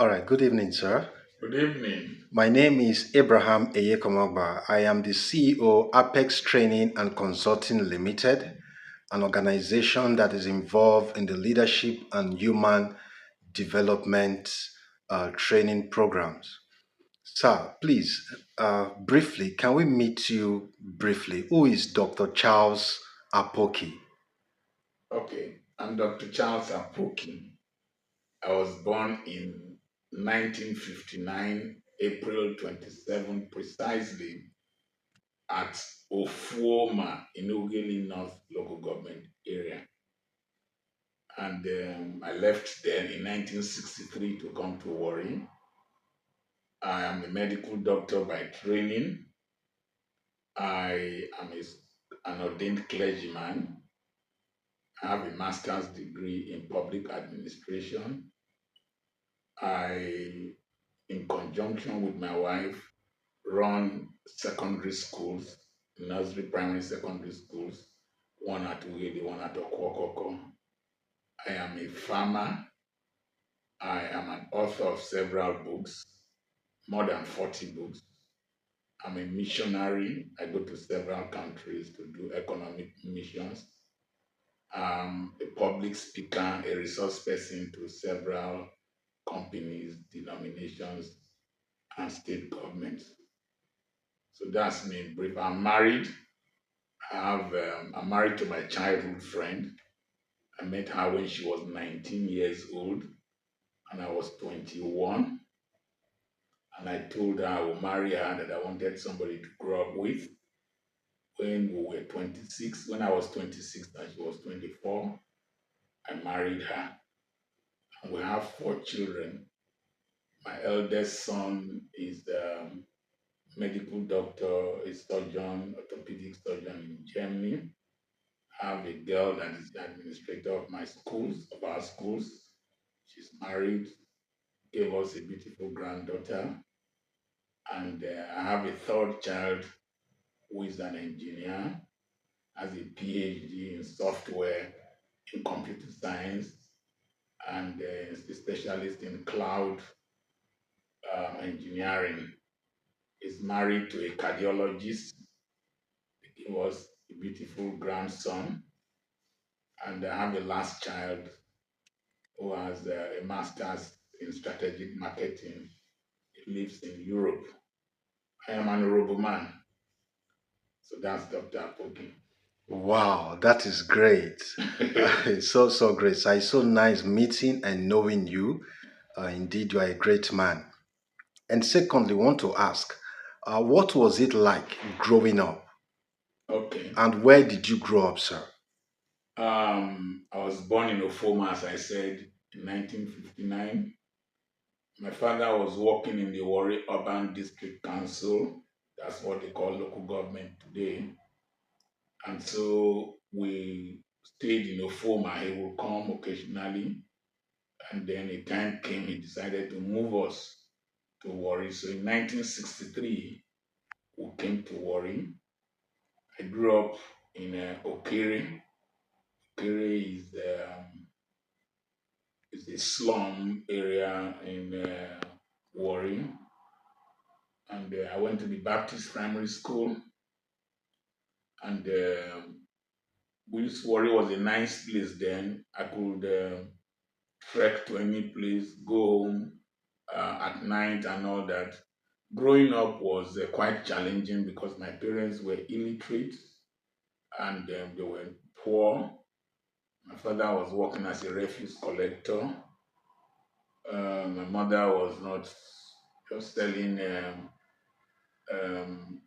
All right, good evening, sir. Good evening. My name is Abraham Eyekomogba. I am the CEO, Apex Training and Consulting Limited, an organization that is involved in the leadership and human development training programs. Sir, please, briefly, can we meet you briefly? Who is Dr. Charles Apoki? Okay, I'm Dr. Charles Apoki. I was born in 1959, April 27, precisely at Ofuoma in Ogeli North local government area. And I left there in 1963 to come to Warri. I am a medical doctor by training. I am an ordained clergyman. I have a master's degree in public administration. I, in conjunction with my wife, run secondary schools, nursery, primary, secondary schools, one at Ugedi, one at Okwokoko. I am a farmer. I am an author of several books, more than 40 books. I'm a missionary. I go to several countries to do economic missions. I'm a public speaker, a resource person to several companies, denominations, and state governments. So that's me in brief. I'm married. I'm married to my childhood friend. I met her when she was 19 years old and I was 21. And I told her I would marry her, that I wanted somebody to grow up with. When we were 26, when I was 26 and she was 24, I married her. And we have four children. My eldest son is medical doctor, a surgeon, orthopedic surgeon in Germany. I have a girl that is the administrator of my schools, of our schools. She's married, gave us a beautiful granddaughter. And I have a third child who is an engineer, has a PhD in software, in computer science, and is a specialist in cloud engineering. Is married to a cardiologist. He was a beautiful grandson. And I have a last child who has a master's in strategic marketing. He lives in Europe. I am an honorable man. So that's Dr. Apoki. Wow, that is great. It's so great. So it's so nice meeting and knowing you. Indeed, you are a great man. And secondly, want to ask, what was it like growing up, Okay. and where did you grow up, sir? I was born in Ofoma, as I said, in 1959. My father was working in the Warri Urban District Council. That's what they call local government today. And so we stayed in Ofoma. He would come occasionally. And then a time came, he decided to move us to Warri. So in 1963, we came to Warri. I grew up in Okere. Okere is a slum area in Warri. And I went to the Baptist Primary School. And Warri was a nice place then. I could trek to any place, go home at night and all that. Growing up was quite challenging because my parents were illiterate and they were poor. My father was working as a refuse collector. My mother was not just selling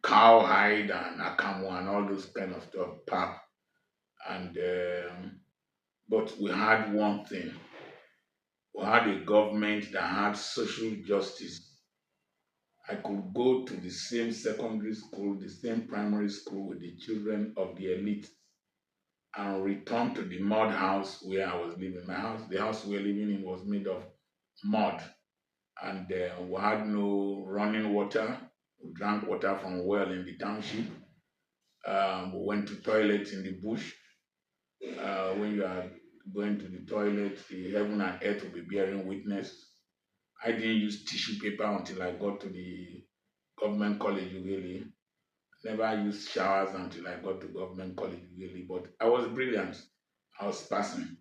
cowhide and akamu and all those kind of stuff, pap. And but we had one thing: we had a government that had social justice. I could go to the same secondary school, the same primary school with the children of the elite and return to the mud house where I was living. The house we were living in was made of mud and we had no running water. We drank water from a well in the township. We went to toilets in the bush. When you are going to the toilet, the heaven and earth will be bearing witness. I didn't use tissue paper until I got to the government college really. Never used showers until I got to government college really. But I was brilliant. I was passing.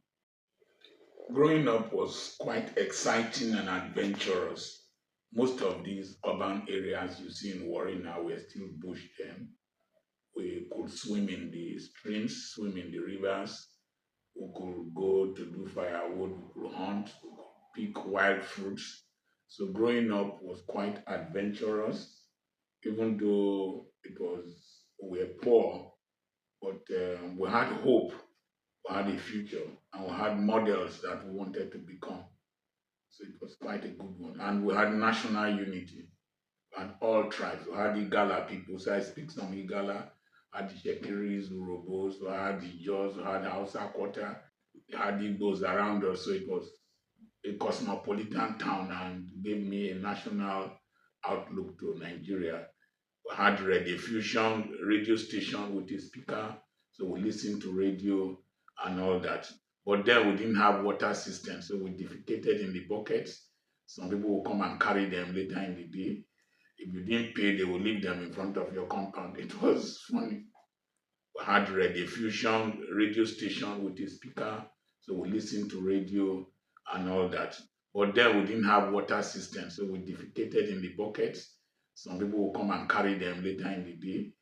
Growing up was quite exciting and adventurous. Most of these urban areas you see in Warri now were still bush then. We could swim in the streams, swim in the rivers. We could go to do firewood, we could hunt, we could pick wild fruits. So growing up was quite adventurous, even though it was we were poor, but we had hope, we had a future, and we had models that we wanted to become. So it was quite a good one. And we had national unity and all tribes. We had Igala people, so I speak some Igala, had the Shekiris, Urobos, we had the Jaws, we had Hausa Quarter, we had Igbos around us. So it was a cosmopolitan town and gave me a national outlook to Nigeria. We had Radio Fusion radio station with a speaker, so we listened to radio and all that. But then we didn't have water system, so we defecated in the buckets. Some people will come and carry them later in the day. If you didn't pay, they will leave them in front of your compound. It was funny. We had Radio Fusion radio station with a speaker, so we listened to radio and all that. But then we didn't have water system, so we defecated in the buckets. Some people will come and carry them later in the day.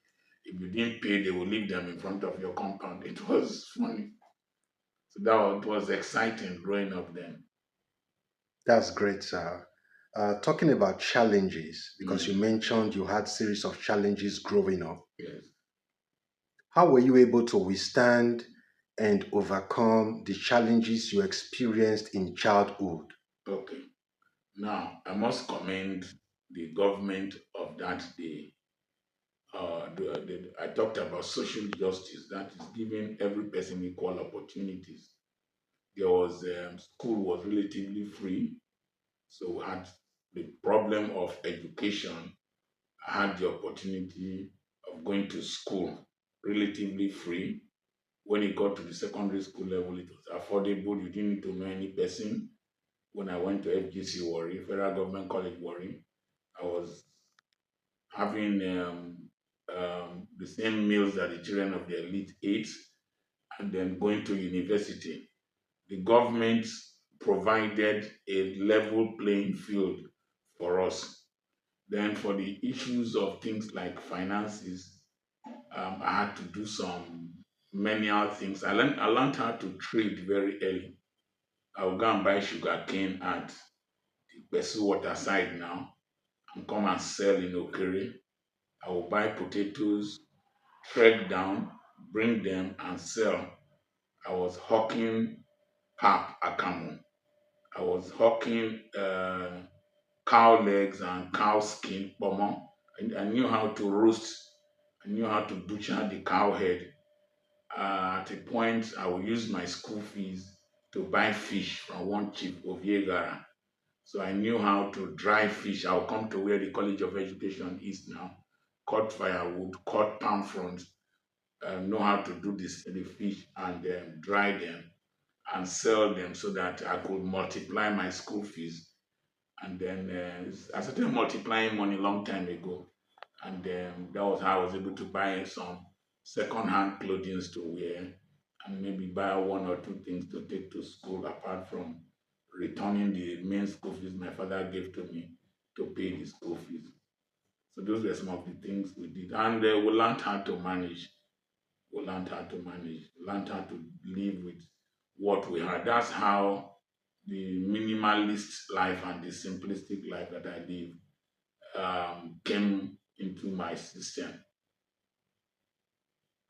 If you didn't pay, they will leave them in front of your compound. It was funny. So it was exciting growing up then. That's great, sir. Talking about challenges, because you Mm, mentioned you had series of challenges growing up. yes. How were you able to withstand and overcome the challenges you experienced in childhood? Okay. Now I must commend the government of that day. I talked about social justice that is giving every person equal opportunities. There was school was relatively free, so we had the problem of education. I had the opportunity of going to school relatively free. When it got to the secondary school level, it was affordable. You didn't need to know any person. When I went to FGC Warri, Federal Government College Warri, I was having the same meals that the children of the elite ate, and then going to university. The government provided a level playing field for us. Then, for the issues of things like finances, I had to do some manual things. I learned how to trade very early. I will go and buy sugar cane at the Besu water side now and come and sell in Okere. I will buy potatoes, trek down, bring them and sell. I was hawking pap akamu. I was hawking cow legs and cow skin pomo. I knew how to roast. I knew how to butcher the cow head. At a point, I would use my school fees to buy fish from one chief of Yegara. So I knew how to dry fish. I'll come to where the College of Education is now, cut firewood, cut palm fronds, know how to do the fish and dry them and sell them so that I could multiply my school fees. And then I started multiplying money long time ago, and that was how I was able to buy some second-hand clothing to wear, and maybe buy one or two things to take to school apart from returning the main school fees my father gave to me to pay the school fees. So those were some of the things we did, and we learned how to manage. We learned how to manage, learned how to live with what we had. That's how the minimalist life and the simplistic life that I live came into my system.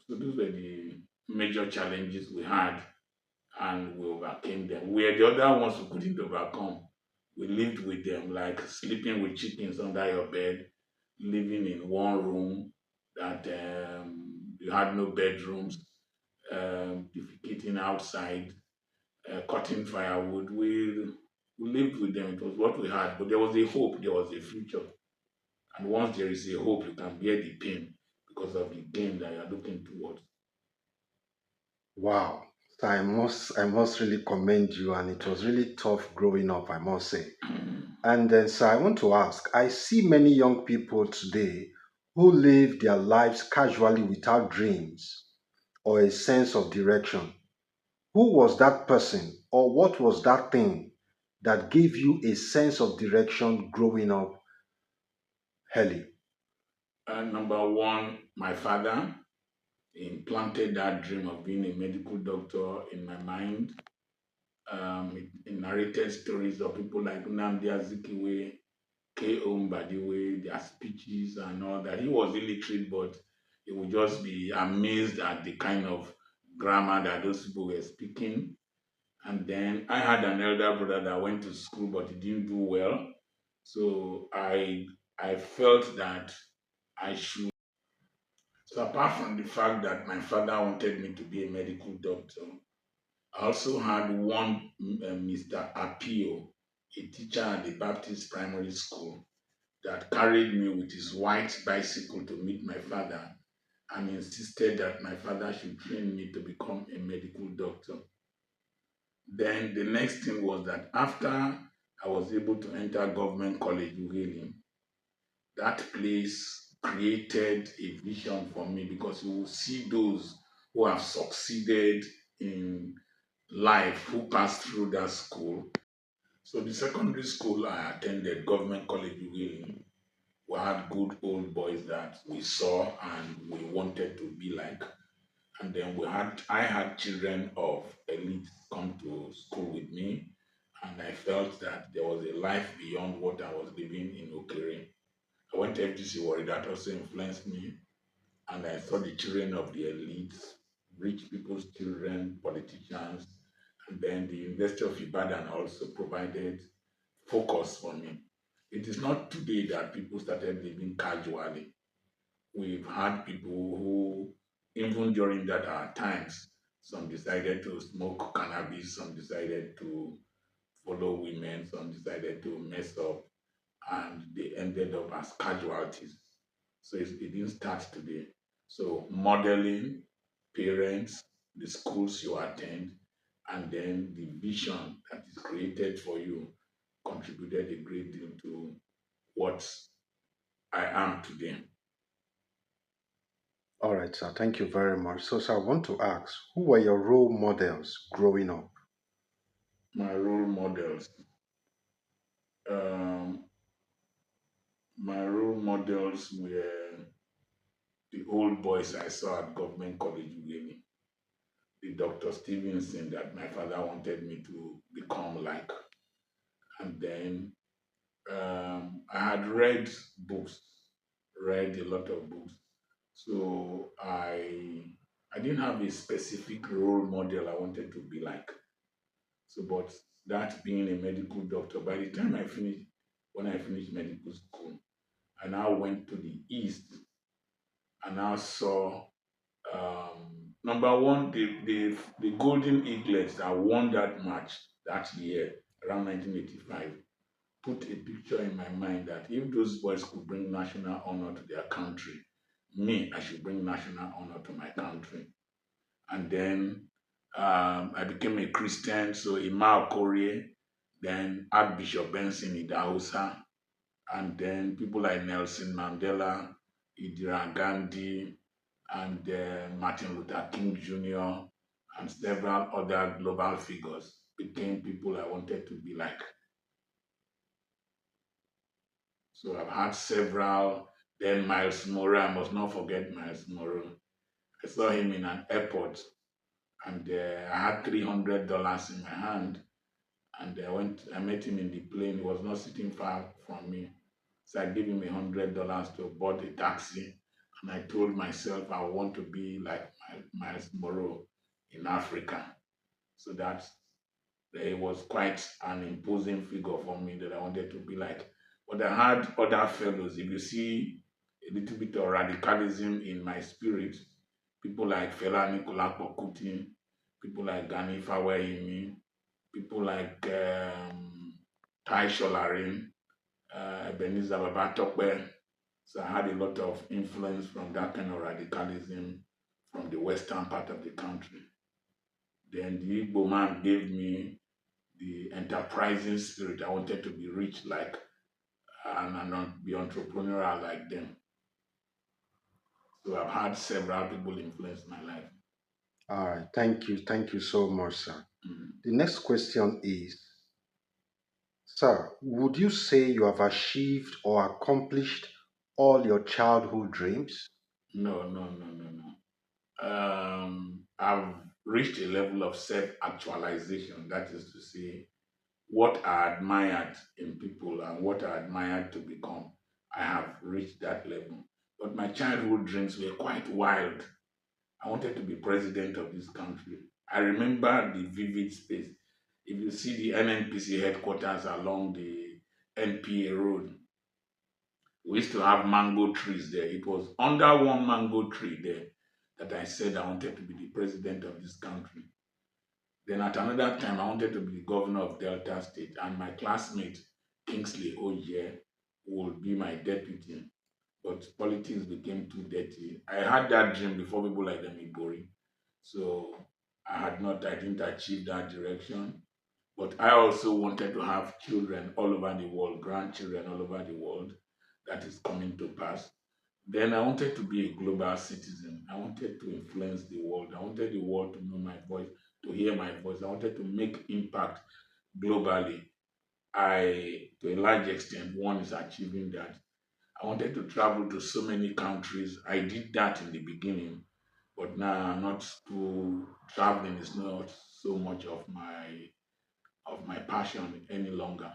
So those were the major challenges we had, and we overcame them. We are the other ones who couldn't overcome. We lived with them, like sleeping with chickens under your bed, living in one room that you had no bedrooms, defecating outside, cutting firewood. We lived with them. It was what we had, but there was a hope. There was a future. And once there is a hope, you can bear the pain because of the gain that you are looking towards. Wow. So I must really commend you, and it was really tough growing up, I must say. And then, so I want to ask, I see many young people today who live their lives casually without dreams or a sense of direction. Who was that person, or what was that thing that gave you a sense of direction growing up, Helly? Number one, my father implanted that dream of being a medical doctor in my mind. He narrated stories of people like Nnamdi Azikiwe, K.O. Mbadiwe, their speeches and all that. He was illiterate, but he would just be amazed at the kind of grammar that those people were speaking. And then I had an elder brother that went to school, but he didn't do well. So I felt that I should. So apart from the fact that my father wanted me to be a medical doctor, I also had one Mr. Apio, a teacher at the Baptist primary school, that carried me with his white bicycle to meet my father and insisted that my father should train me to become a medical doctor. Then the next thing was that after I was able to enter government college Ughelli, that place created a vision for me because you will see those who have succeeded in life who passed through that school. So the secondary school I attended, Government College Ughelli, we had good old boys that we saw and we wanted to be like. And then I had children of elites come to school with me, and I felt that there was a life beyond what I was living in Okere. I went to FGC Warri, that also influenced me, and I saw the children of the elites, rich people's children, politicians, and then the University of Ibadan also provided focus for me. It is not today that people started living casually. We've had people who, even during that times, some decided to smoke cannabis, some decided to follow women, some decided to mess up, and they ended up as casualties. So it didn't start today. So modeling, parents, the schools you attend, and then the vision that is created for you contributed a great deal to what I am today. All right, sir. Thank you very much. So, sir, I want to ask, who were your role models growing up? My role models. Um, my role models were the old boys I saw at Government College Ughelli, the Dr. Stevenson that my father wanted me to become like. And then I had read a lot of books. So I didn't have a specific role model I wanted to be like. So, but that being a medical doctor, by the time when I finished medical school, I now went to the east and now saw number one the Golden Eaglets that won that match that year around 1985 put a picture in my mind that if those boys could bring national honor to their country, me, I should bring national honor to my country. And then I became a Christian, so Imam Korea, then Archbishop Benson Idahosa, and then people like Nelson Mandela, Indira Gandhi, and Martin Luther King Jr., and several other global figures became people I wanted to be like. So I've had several. Then Miles Moreau, I must not forget Miles Moreau. I saw him in an airport, and I had $300 in my hand, and I met him in the plane. He was not sitting far from me, so I gave him $100 to board a taxi, and I told myself I want to be like Miles Moreau in Africa. So that it was quite an imposing figure for me that I wanted to be like. But I had other fellows. If you see a little bit of radicalism in my spirit, people like Fela Nikolakpo Kuti, people like Gani Fawayimi, people like Tai Sholarin, Ebenezer Babatokwe. So I had a lot of influence from that kind of radicalism from the western part of the country. Then the Igbo man gave me the enterprising spirit. I wanted to be rich like and not be entrepreneurial like them. So I've had several people influence my life. All right. Thank you. Thank you so much, sir. Mm. The next question is, sir, would you say you have achieved or accomplished all your childhood dreams? No, no, no, no, no. I've reached a level of self-actualization. That is to say, what I admired in people and what I admired to become. I have reached that level. But my childhood dreams were quite wild. I wanted to be president of this country. I remember the vivid space. If you see the NNPC headquarters along the NPA road, we used to have mango trees there. It was under one mango tree there that I said I wanted to be the president of this country. Then at another time, I wanted to be the governor of Delta State, and my classmate, Kingsley Oye, would be my deputy. But politics became too dirty. I had that dream before people like them Ibori. So I didn't achieve that direction. But I also wanted to have children all over the world, grandchildren all over the world. That is coming to pass. Then I wanted to be a global citizen. I wanted to influence the world. I wanted the world to know my voice, to hear my voice. I wanted to make impact globally. To a large extent, one is achieving that. I wanted to travel to so many countries. I did that in the beginning, but now I'm not too traveling is not so much of my passion any longer.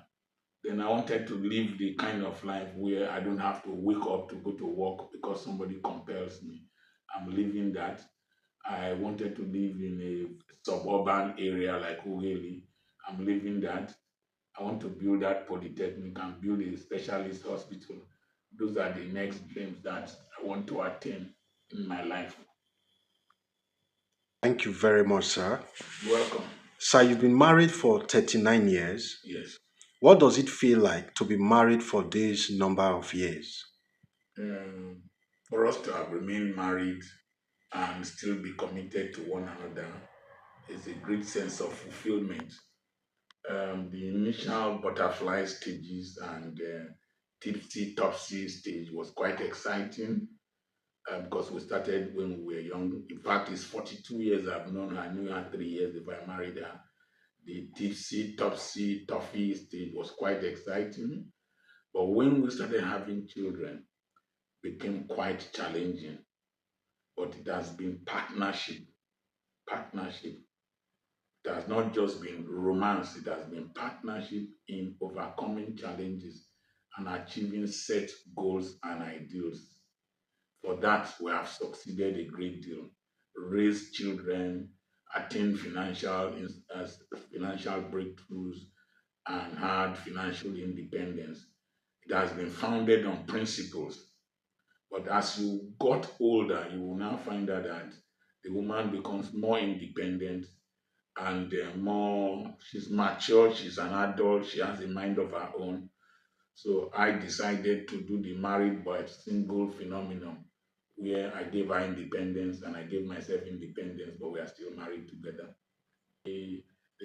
Then I wanted to live the kind of life where I don't have to wake up to go to work because somebody compels me. I'm living that. I wanted to live in a suburban area like Ugeli. I'm living that. I want to build that polytechnic and build a specialist hospital. Those are the next dreams that I want to attain in my life. Thank you very much, sir. Welcome. Sir, you've been married for 39 years. Yes. What does it feel like to be married for this number of years? Um, for us to have remained married and still be committed to one another is a great sense of fulfillment. The initial butterfly stages and tipsy topsy stage was quite exciting because we started when we were young. In fact, it's 42 years I've known her. I knew her 3 years before I married her. The tipsy topsy toffee stage was quite exciting. But when we started having children, it became quite challenging. But it has been partnership, partnership. It has not just been romance, it has been partnership in overcoming challenges and achieving set goals and ideals. For that, we have succeeded a great deal. Raised children, attained financial breakthroughs, and had financial independence. It has been founded on principles. But as you got older, you will now find out that the woman becomes more independent and more she's mature, she's an adult, she has a mind of her own. So I decided to do the married but single phenomenon where I gave her independence and I gave myself independence, but we are still married together. The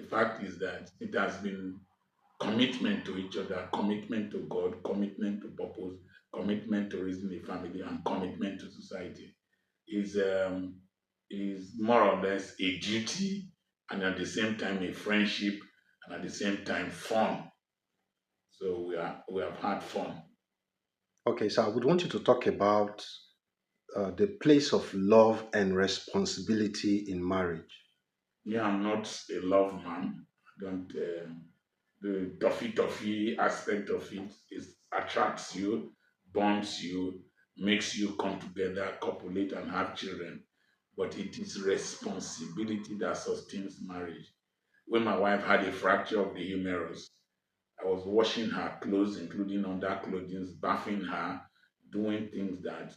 fact is that it has been commitment to each other, commitment to God, commitment to purpose, commitment to raising a family, and commitment to society is is more or less a duty and at the same time a friendship and at the same time fun. So we have had fun. Okay, so I would want you to talk about the place of love and responsibility in marriage. Yeah, I'm not a love man. I don't the toffee aspect of it is attracts you, bonds you, makes you come together, copulate and have children. But it is responsibility that sustains marriage. When my wife had a fracture of the humerus, I was washing her clothes, including underclothing, bathing her, doing things that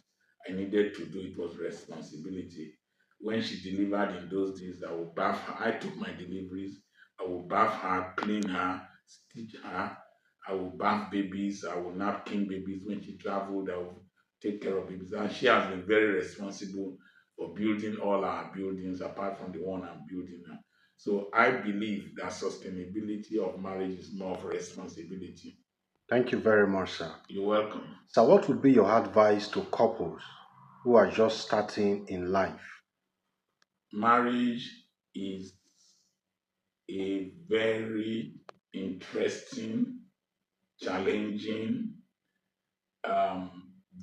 I needed to do. It was responsibility. When she delivered in those days, I would bath her. I took my deliveries. I would bath her, clean her, stitch her. I would bath babies. I would napkin babies. When she traveled, I would take care of babies. And she has been very responsible for building all our buildings, apart from the one I'm building now. So I believe that sustainability of marriage is more of a responsibility. Thank you very much, sir. You're welcome. So, what would be your advice to couples who are just starting in life? Marriage is a very interesting, challenging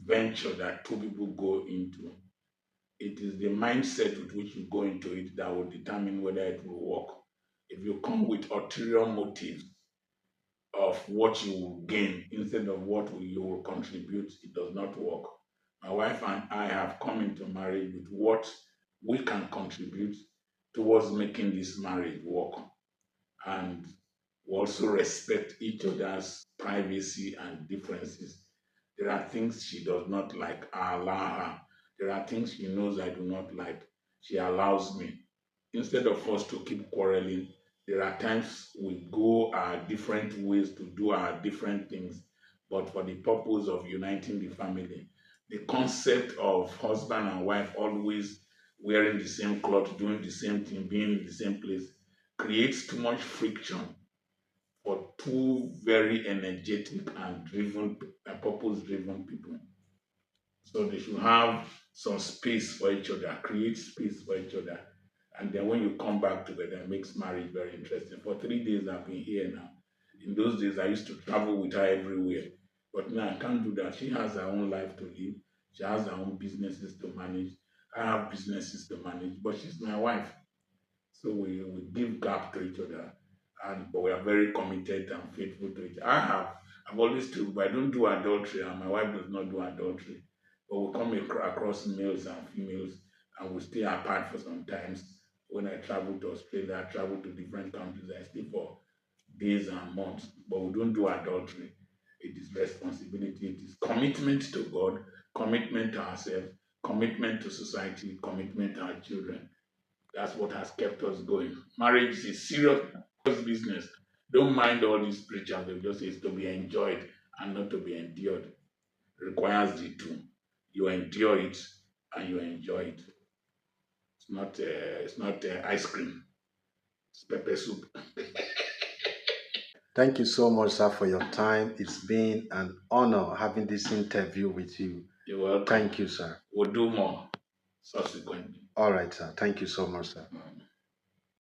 venture that two people go into. It is the mindset with which you go into it that will determine whether it will work. If you come with ulterior motives of what you will gain instead of what you will contribute, it does not work. My wife and I have come into marriage with what we can contribute towards making this marriage work. And we also respect each other's privacy and differences. There are things she does not like, I allow her. There are things she knows I do not like, she allows me. Instead of us to keep quarreling, there are times we go our different ways to do our different things, but for the purpose of uniting the family. The concept of husband and wife always wearing the same cloth, doing the same thing, being in the same place creates too much friction for two very energetic and driven, purpose driven people. So they should have some space for each other, create space for each other. And then when you come back together, it makes marriage very interesting. For 3 days, I've been here now. In those days, I used to travel with her everywhere. But now I can't do that. She has her own life to live, she has her own businesses to manage. I have businesses to manage, but she's my wife. So we give gap to each other, and but we are very committed and faithful to each. I've always told, but I don't do adultery, and my wife does not do adultery. But we come across males and females, and we stay apart for some times. When I travel to Australia, I travel to different countries. I stay for days and months, but we don't do adultery. It is responsibility. It is commitment to God, commitment to ourselves, commitment to society, commitment to our children. That's what has kept us going. Marriage is a serious business. Don't mind all these preachers. They just say it's to be enjoyed and not to be endured. It requires the two. You endure it and you enjoy it. It's not ice cream. It's pepper soup. Thank you so much, sir, for your time. It's been an honor having this interview with you. You're welcome. Thank you, sir. We'll do more subsequently. All right, sir. Thank you so much, sir.